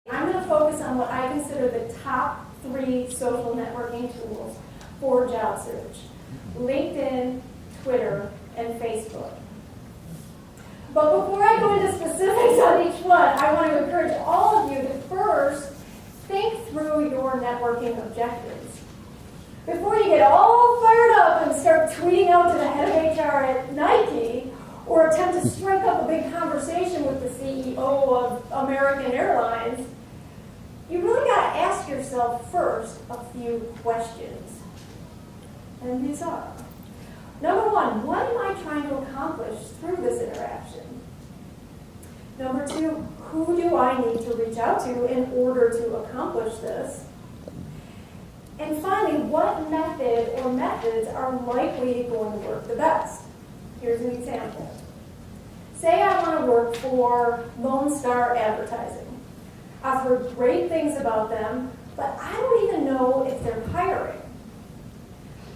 I'm going to focus on what I consider the top 3 social networking tools for job search: LinkedIn, Twitter, and Facebook. But before I go into specifics on each one, I want to encourage all of you to first think through your networking objectives. Before you get all fired up and start tweeting out to the head of HR at Nike, or attempt to strike up a big conversation with the CEO of American Airlines, you really got to ask yourself first a few questions. And these are: number 1, what am I trying to accomplish through this interaction? Number 2, who do I need to reach out to in order to accomplish this? And finally, what method or methods are likely going to work the best? Here's an example. Say I want to work for Lone Star Advertising. I've heard great things about them, but I don't even know if they're hiring.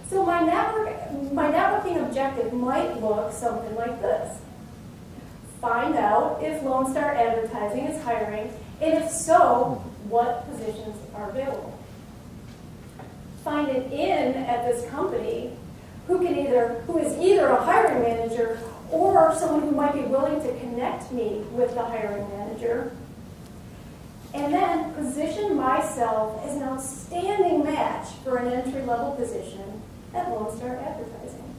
So my networking objective might look something like this. Find out if Lone Star Advertising is hiring, and if so, what positions are available. Find an in at this company who is either a hiring manager or someone who might be willing to connect me with the hiring manager. And then position myself as an outstanding match for an entry-level position at Lone Star Advertising.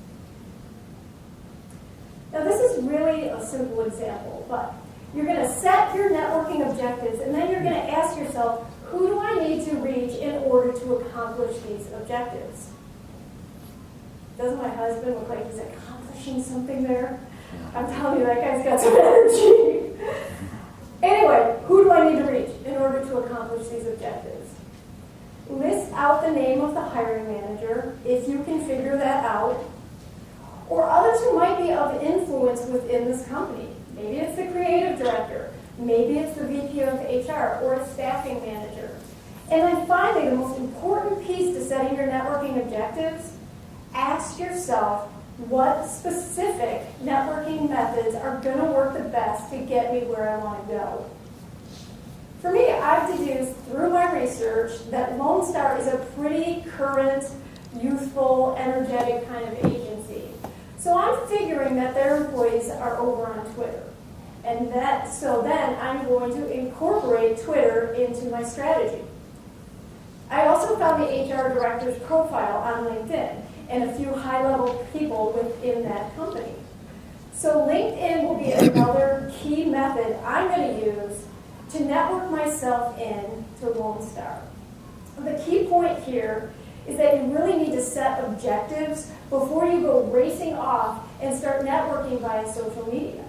Now this is really a simple example, but you're going to set your networking objectives, and then you're going to ask yourself, who do I need to reach in order to accomplish these objectives? Doesn't my husband look like he's accomplishing something there? I'm telling you, that guy's got some energy. Anyway, who do I need to reach in order to accomplish these objectives? List out the name of the hiring manager, if you can figure that out, or others who might be of influence within this company. Maybe it's the creative director, maybe it's the VP of HR, or a staffing manager. And then finally, the most important piece to setting your networking objectives: ask yourself what specific networking methods are going to work the best to get me where I want to go. For me, I've deduced through my research that Lone Star is a pretty current, youthful, energetic kind of agency. So I'm figuring that their employees are over on Twitter. So then I'm going to incorporate Twitter into my strategy. I also found the HR director's profile on LinkedIn and a few high-level people within that company. So LinkedIn will be another key method I'm going to use to network myself in to Lone Star. The key point here is that you really need to set objectives before you go racing off and start networking via social media.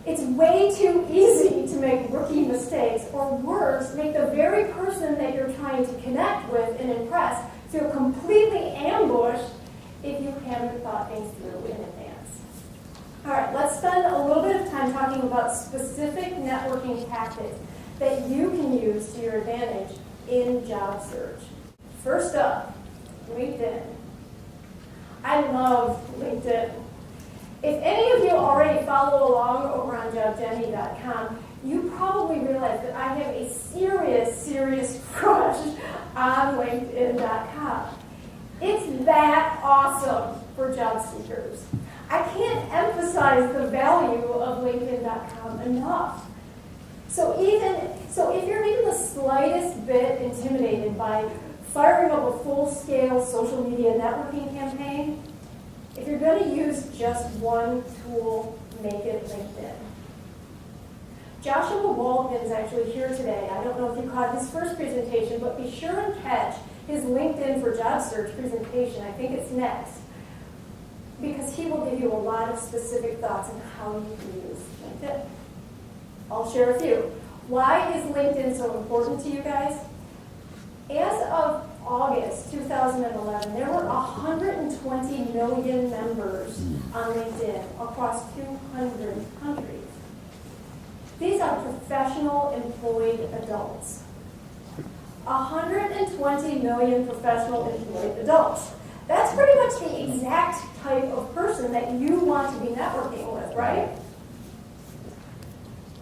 It's way too easy to make rookie mistakes, or worse, make the very person that you're trying to connect with and impress feel completely ambushed if you haven't thought things through in advance. All right, let's spend a little bit of time talking about specific networking tactics that you can use to your advantage in job search. First up, LinkedIn. I love LinkedIn. If any of you already follow along over on JobGenny.com, you probably realize that I have a serious crush on LinkedIn.com. It's that awesome for job seekers. I can't emphasize the value of LinkedIn.com enough. So if you're even the slightest bit intimidated by firing up a full-scale social media networking campaign, if you're going to use just one tool, make it LinkedIn. Joshua Waldman is actually here today. I don't know if you caught his first presentation, but be sure and catch his LinkedIn for Job Search presentation. I think it's next, because he will give you a lot of specific thoughts on how you can use LinkedIn. I'll share a few. Why is LinkedIn so important to you guys? As of August 2011, there were 120 million members on LinkedIn across 200 countries. These are professional employed adults. 120 million professional employed adults. That's pretty much the exact type of person that you want to be networking with, right?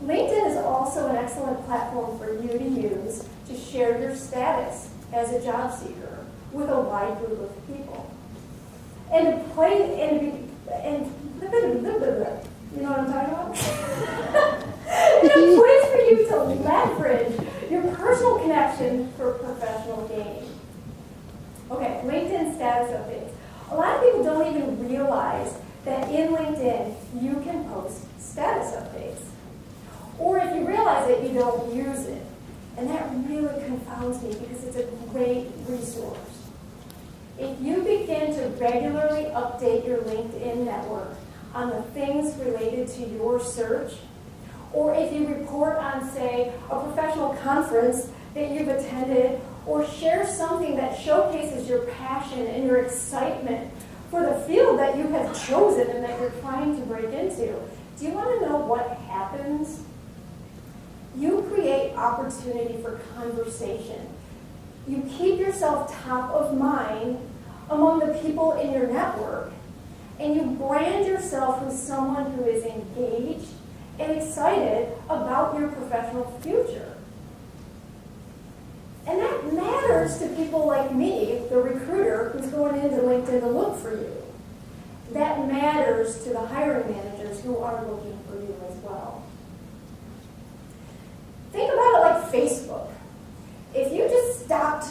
LinkedIn is also also an excellent platform for you to use to share your status as a job seeker with a wide group of people. And to play, and you know what I'm talking about? And a place for you to leverage your personal connection for professional gain. Okay, LinkedIn status updates. A lot of people don't even realize that in LinkedIn, you can post status updates. Or if you realize it, you don't use it. And that really confounds me because it's a great resource. If you begin to regularly update your LinkedIn network on the things related to your search, or if you report on, say, a professional conference that you've attended, or share something that showcases your passion and your excitement for the field that you have chosen and that you're trying to break into, do you want to know what happens? You create opportunity for conversation. You keep yourself top of mind among the people in your network, and you brand yourself as someone who is engaged and excited about your professional future. And that matters to people like me, the recruiter, who's going into LinkedIn to look for you. That matters to the hiring managers who are looking for you as well. Think about it like Facebook. If you just stopped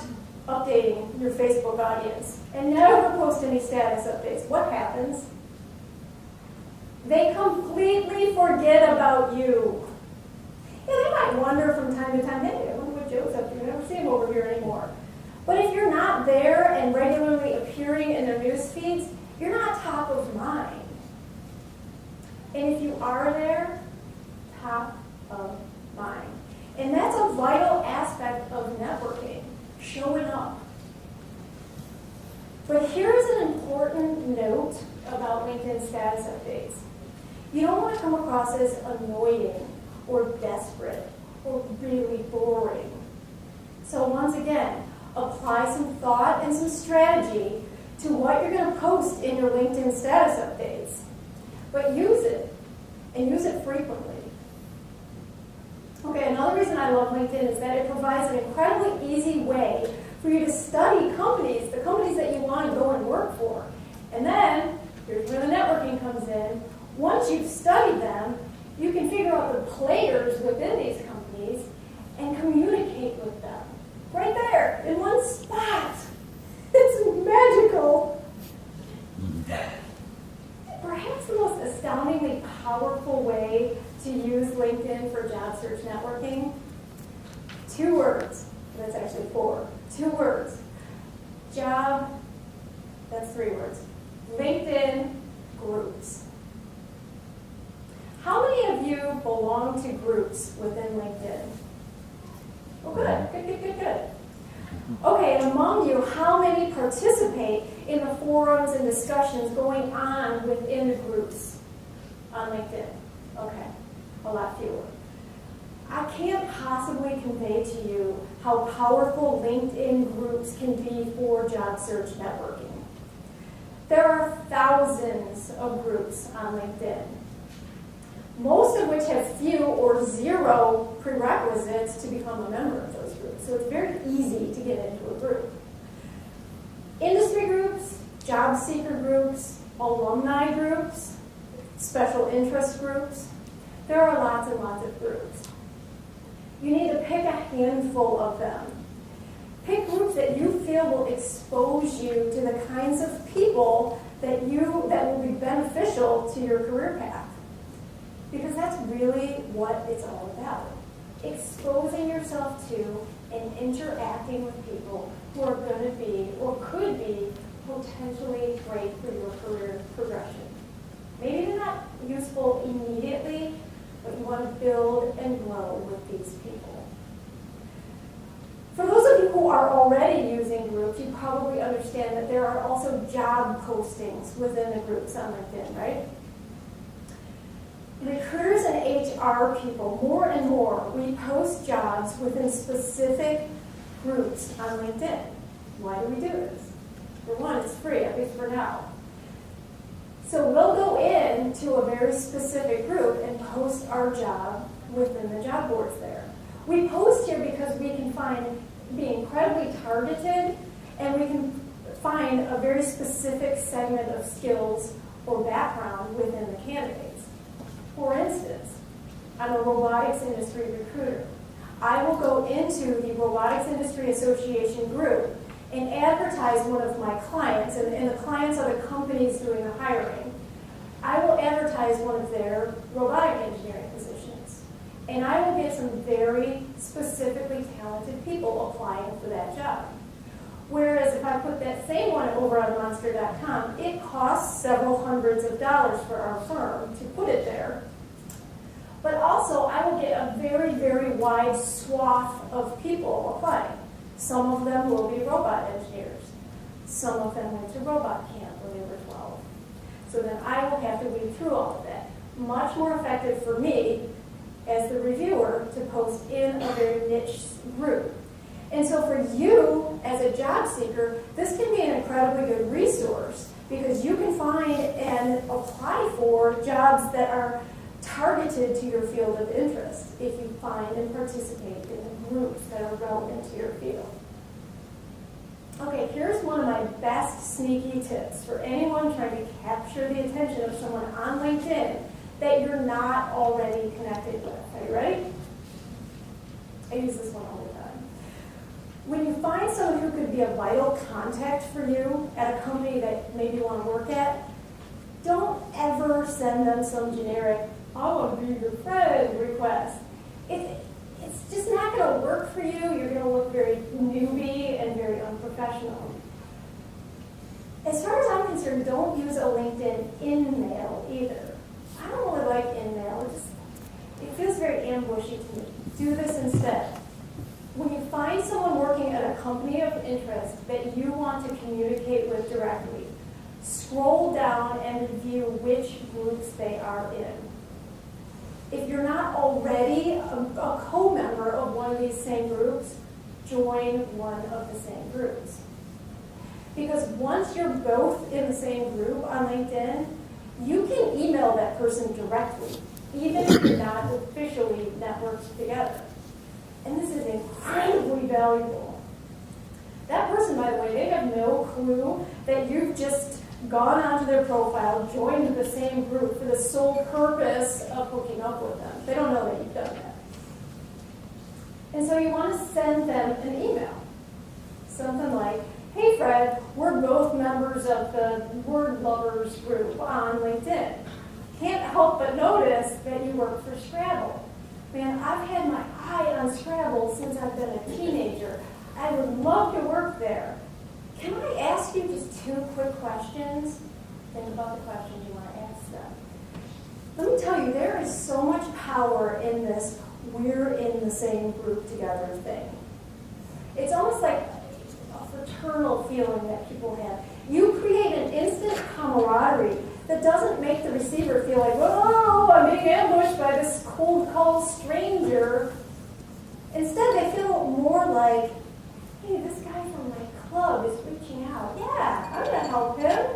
updating your Facebook audience and never post any status updates, what happens? They completely forget about you. Yeah, they might wonder from time to time, hey, I wonder what Joe's up to. I never see him over here anymore. But if you're not there and regularly appearing in their news feeds, you're not top of mind. And if you are there, top of mind. And that's a vital aspect of networking, showing up. But here's an important note about LinkedIn status updates. You don't want to come across as annoying or desperate or really boring. So once again, apply some thought and some strategy to what you're going to post in your LinkedIn status updates. But use it, and use it frequently. Okay, another reason I love LinkedIn is that it provides an incredibly easy way for you to study companies, the companies that you want to go and work for. And then, here's where the networking comes in. Once you've studied them, you can figure out the players within these companies and communicate with them. Right there, in one spot. It's magical. Perhaps the most astoundingly powerful way to use LinkedIn for job search networking, 2 words. That's actually 4. 2 words. Job, that's 3 words. LinkedIn groups. How many of you belong to groups within LinkedIn? Oh, good. Okay, and among you, how many participate in the forums and discussions going on within the groups on LinkedIn? Okay, a lot fewer. I can't possibly convey to you how powerful LinkedIn groups can be for job search networking. There are thousands of groups on LinkedIn, most of which have few or zero prerequisites to become a member of those groups. So it's very easy to get into a group. Industry groups, job seeker groups, alumni groups, special interest groups. There are lots and lots of groups. You need to pick a handful of them. Pick groups that you feel will expose you to the kinds of people that will be beneficial to your career path. Because that's really what it's all about. Exposing yourself to and interacting with people who are going to be or could be potentially great for your career progression. Maybe they're not useful immediately, but you want to build and grow with these people. For those of you who are already using groups, you probably understand that there are also job postings within the groups on LinkedIn, right? Recruiters and HR people, more and more, we post jobs within specific groups on LinkedIn. Why do we do this? For one, it's free, at least for now. So we'll go into a very specific group and post our job within the job boards there. We post here because we can be incredibly targeted, and we can find a very specific segment of skills or background within the candidates. For instance, I'm a robotics industry recruiter. I will go into the Robotics Industry Association group and advertise one of my clients, and the clients are the companies doing the hiring. I will advertise one of their robotic engineering positions, and I will get some very specifically talented people applying for that job. Whereas if I put that same one over on Monster.com, it costs several hundreds of dollars for our firm to put it there. But also, I will get a very, very wide swath of people applying. Some of them will be robot engineers. Some of them went to robot camp when they were 12. So then I will have to weed through all of that. Much more effective for me as the reviewer to post in a very niche group. And so for you as a job seeker, this can be an incredibly good resource because you can find and apply for jobs that are targeted to your field of interest if you find and participate in the groups that are relevant to your field. Okay, here's one of my best sneaky tips for anyone trying to capture the attention of someone on LinkedIn that you're not already connected with. Are you ready? I use this one all the time. When you find someone who could be a vital contact for you at a company that maybe you want to work at, don't ever send them some generic, I want to be your friend request. It's just not going to work for you. You're going to look very newbie and very unprofessional. As far as I'm concerned, don't use a LinkedIn in-mail either. I don't really like in-mail. It feels very ambushy to me. Do this instead. When you find someone working at a company of interest that you want to communicate with directly, scroll down and review which groups they are in. If you're not already a co-member of one of these same groups, join one of the same groups. Because once you're both in the same group on LinkedIn, you can email that person directly, even if you're not officially networked together. And this is incredibly valuable. That person, by the way, they have no clue that you've just gone onto their profile, joined the same group for the sole purpose of hooking up with them. They don't know that you've done that. And so you want to send them an email. Something like, hey Fred, we're both members of the Word Lovers group on LinkedIn. Can't help but notice that you work for Scrabble. Man, I've had my eye on Scrabble since I've been a teenager. I would love to work there. Can I ask you just 2 quick questions? Think about the questions you want to ask them. Let me tell you, there is so much power in this we're in the same group together thing. It's almost like a fraternal feeling that people have. You create an instant camaraderie that doesn't make the receiver feel like, oh, I'm being ambushed by this cold call stranger. Instead, they feel more like, hey, this guy from my club is reaching out. Yeah, I'm going to help him.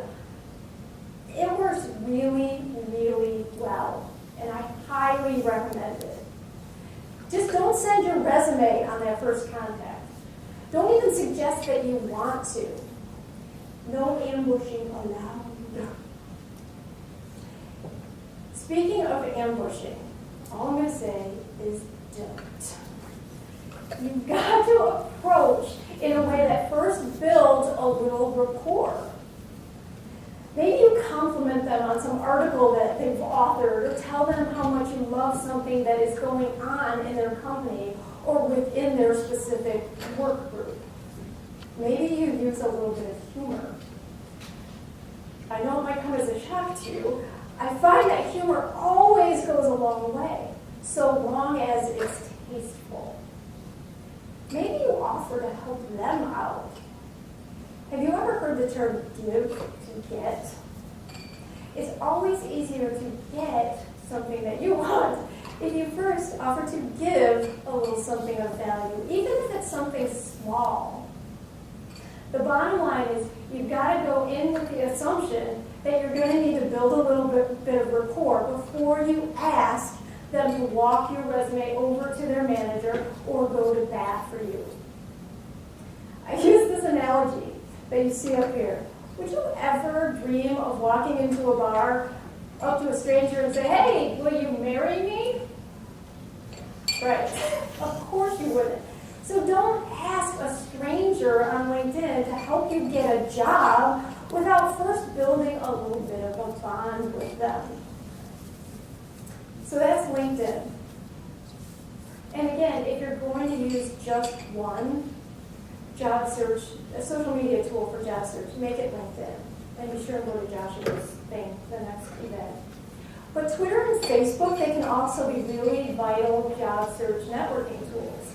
It works really, really well, and I highly recommend it. Just don't send your resume on that first contact. Don't even suggest that you want to. No ambushing allowed. Speaking of ambushing, all I'm going to say is don't. You've got to approach in a way that first builds a little rapport. Maybe you compliment them on some article that they've authored, or tell them how much you love something that is going on in their company or within their specific work group. Maybe you use a little bit of humor. I know it might come as a shock to you. I find that humor always goes a long way, so long as it's tasteful. Maybe you offer to help them out. Have you ever heard the term give to get? It's always easier to get something that you want if you first offer to give a little something of value, even if it's something small. The bottom line is you've got to go in with the assumption that you're going to need to build a little bit of rapport before you ask them to walk your resume over to their manager or go to bat for you. I use this analogy that you see up here. Would you ever dream of walking into a bar up to a stranger and say, hey, will you marry me? Right. Of course you wouldn't. So don't ask a stranger on LinkedIn to help you get a job without first building a little bit of a bond with them. So that's LinkedIn. And again, if you're going to use just one job search, a social media tool for job search, make it LinkedIn. And be sure to go to Joshua's thing, the next event. But Twitter and Facebook, they can also be really vital job search networking tools.